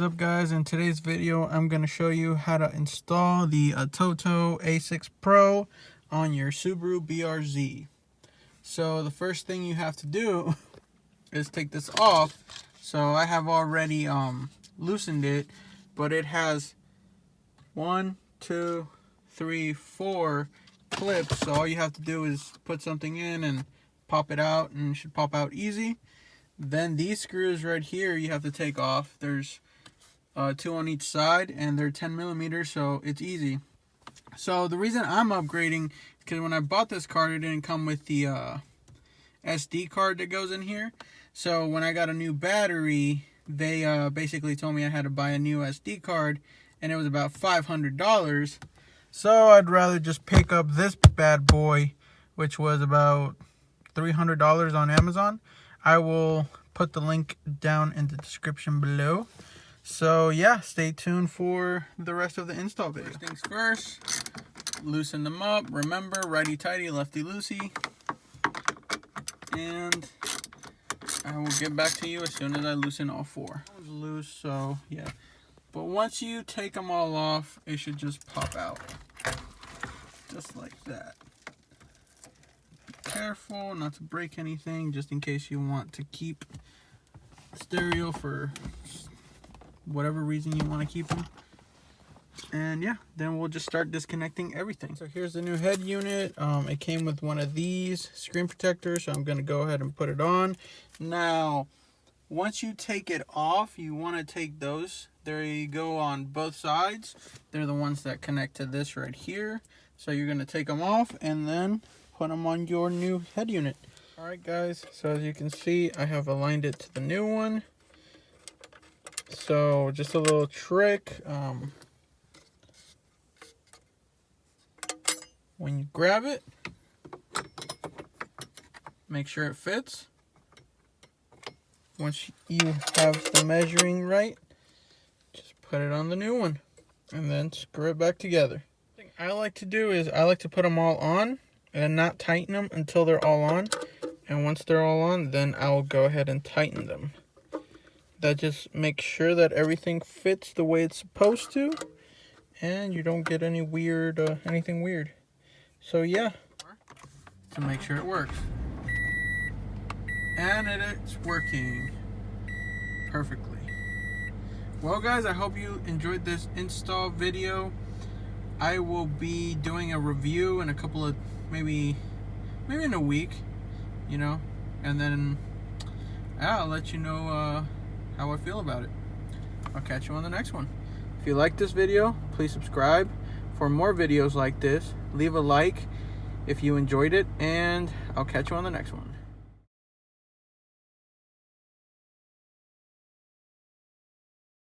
What's up guys, in today's video I'm going to show you how to install the ATOTO A6 Pro on your Subaru BRZ. So the first thing you have to do is take this off. So I have already loosened it, but it has 1, 2, 3, 4 clips. So all you have to do is put something in and pop it out, and it should pop out easy. Then these screws right here you have to take off. There's 2 on each side, and they're 10 millimeters, so it's easy. So the reason I'm upgrading is because when I bought this card, it didn't come with the SD card that goes in here. So when I got a new battery, they basically told me I had to buy a new SD card, and it was about $500. So I'd rather just pick up this bad boy, which was about $300 on Amazon. I will put the link down in the description below. So yeah, stay tuned for the rest of the install video. First things first, loosen them up. Remember, righty tighty, lefty loosey. And I will get back to you as soon as I loosen all 4. It's loose, so yeah. But once you take them all off, it should just pop out. Just like that. Be careful not to break anything, just in case you want to keep stereo for whatever reason you want to keep them. And yeah, then we'll just start disconnecting everything. So here's the new head unit. It came with one of these screen protectors, so I'm going to go ahead and put it on. Now, once you take it off, you want to take those. There you go on both sides. They're the ones that connect to this right here. So you're going to take them off and then put them on your new head unit. Alright guys, so as you can see, I have aligned it to the new one. So just a little trick, when you grab it, make sure it fits. Once you have the measuring right, just put it on the new one and then screw it back together. The thing I like to do is I like to put them all on and not tighten them until they're all on. And once they're all on, then I'll go ahead and tighten them. That just makes sure that everything fits the way it's supposed to, and you don't get any weird, anything weird. So yeah, to make sure it works. And it's working perfectly. Well guys, I hope you enjoyed this install video. I will be doing a review in a couple of, maybe in a week, you know, and then I'll let you know how I feel about it. I'll catch you on the next one. If you like this video, please subscribe for more videos like this. Leave a like if you enjoyed it, and I'll catch you on the next one.